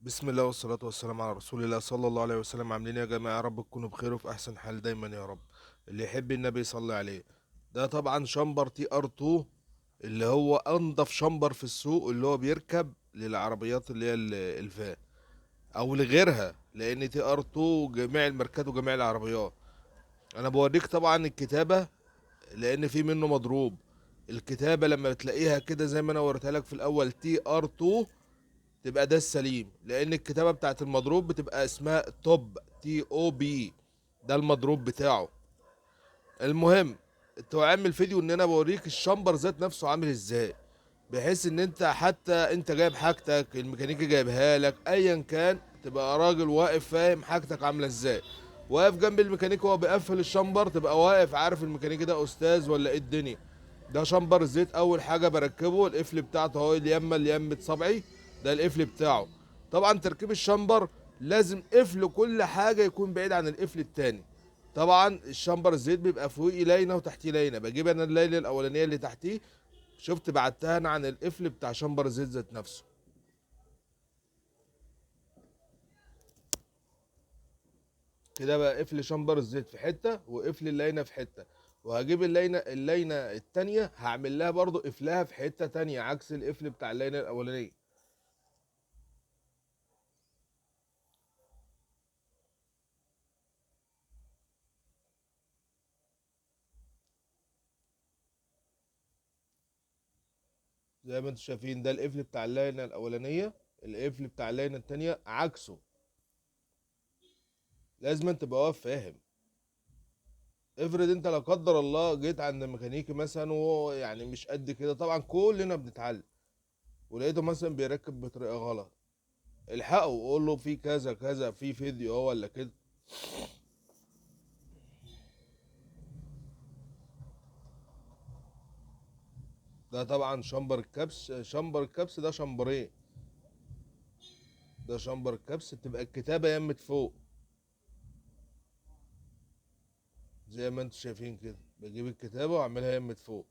بسم الله والصلاة والسلام على رسول الله صلى الله عليه وسلم. عاملين إيه يا جماعة؟ يا رب تكونوا بخير وفي أحسن حال دايما يا رب. اللي يحب النبي يصلي عليه. ده طبعا شمبر تي ار 2، اللي هو أنضف شمبر في السوق، اللي هو بيركب للعربيات اللي هي الفان أو لغيرها، لأن تي ار 2 جميع الماركات وجميع العربيات. أنا بوريك طبعا الكتابة، لأن في منه مضروب. الكتابة لما بتلاقيها كده زي ما أنا وريتها لك في الأول تي ار 2، تبقى ده السليم، لان الكتابه بتاعت المضروب بتبقى اسمها توب، تي او بي. ده المضروب بتاعه. المهم، انت عامل فيديو ان انا بوريك الشمبر ذات نفسه عامل ازاي، بحيث ان انت حتى انت جايب حاجتك الميكانيكي جايبها لك ايا كان، تبقى راجل واقف فاهم حاجتك عامله ازاي. واقف جنب الميكانيكي وهو بيقفل الشمبر، تبقى واقف عارف الميكانيكي ده استاذ ولا ايه الدنيا. ده شمبر الزيت، اول حاجه بركبه القفل بتاعته اهو، اليمه صبعي. ده القفل بتاعه. طبعا تركيب الشمبر لازم قفل كل حاجه يكون بعيد عن القفل التاني. طبعا الشمبر الزيت بيبقى فوقيه لينه وتحتيه لينه، بجيب انا الليله الاولانيه اللي تحتيه. شفت بعدتها انا عن القفل بتاع شمبر الزيت ذات نفسه. كده بقى قفل شمبر الزيت في حته وقفل اللينه في حته. وهجيب اللينه التانيه هعمل لها برضو قفلها في حته تانيه عكس القفل بتاع اللينه الاولانيه. زي ما انتم شايفين ده القفل بتاع اللينه الاولانيه، القفل بتاع اللينه التانيه عكسه. لازم انت تبقى واقف فاهم. افرض انت لا قدر الله جيت عند ميكانيكي مثلا وهو يعني مش قد كده، طبعا كلنا بنتعلم، ولقيته مثلا بيركب بطريقه غلط، الحقه وقول له في كذا كذا في فيديو اهو ولا كده. ده طبعا شمبر الكبس. شمبر الكبس ده شمبرين. ده شمبر الكبس بتبقى الكتابه يمت فوق، زي ما انتم شايفين كده بجيب الكتابه واعملها يمت فوق.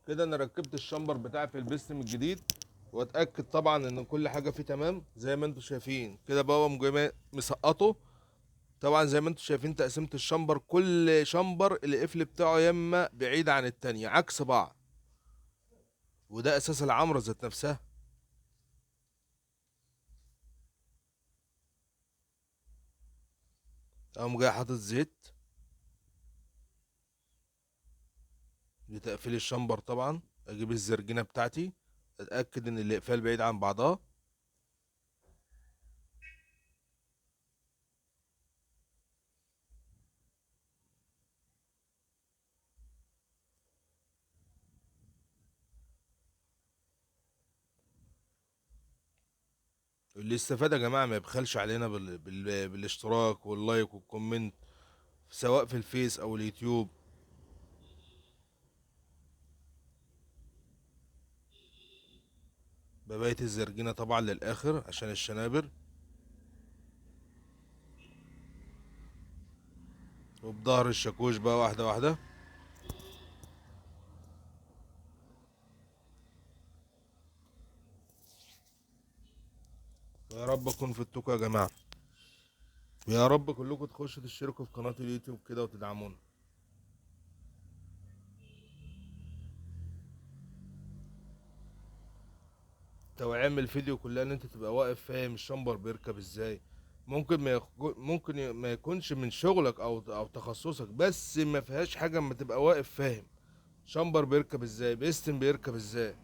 كده انا ركبت الشمبر بتاعي في البستم الجديد، واتاكد طبعا ان كل حاجه فيه تمام زي ما انتم شايفين كده. بقى مسقطه. طبعا زي ما انتم شايفين تقسيمه الشمبر، كل شمبر القفل بتاعه يمه بعيد عن التانية عكس بعض. وده اساس العمره ذات نفسها. اقوم جاي حاطط زيت لتقفيل الشمبر. طبعا اجيب الزرجينه بتاعتي، اتاكد ان الاقفال بعيد عن بعضها. اللي استفاد يا جماعه ما يبخلش علينا بالاشتراك واللايك والكومنت، سواء في الفيس او اليوتيوب. ببيت الزرجينة طبعا للآخر عشان الشنابر. وبظهر الشاكوش بقى واحدة واحدة. ويا رب أكون في التوكة يا جماعة. ويا رب كلكم تخشوا تشتركوا في قناة اليوتيوب كده وتدعمونا. توعية من الفيديو كلها ان انت تبقى واقف فاهم الشمبر بيركب ازاي. ممكن ما يكونش من شغلك او تخصصك، بس ما فيهاش حاجة اما تبقى واقف فاهم شمبر بيركب ازاي، بيستن بيركب ازاي.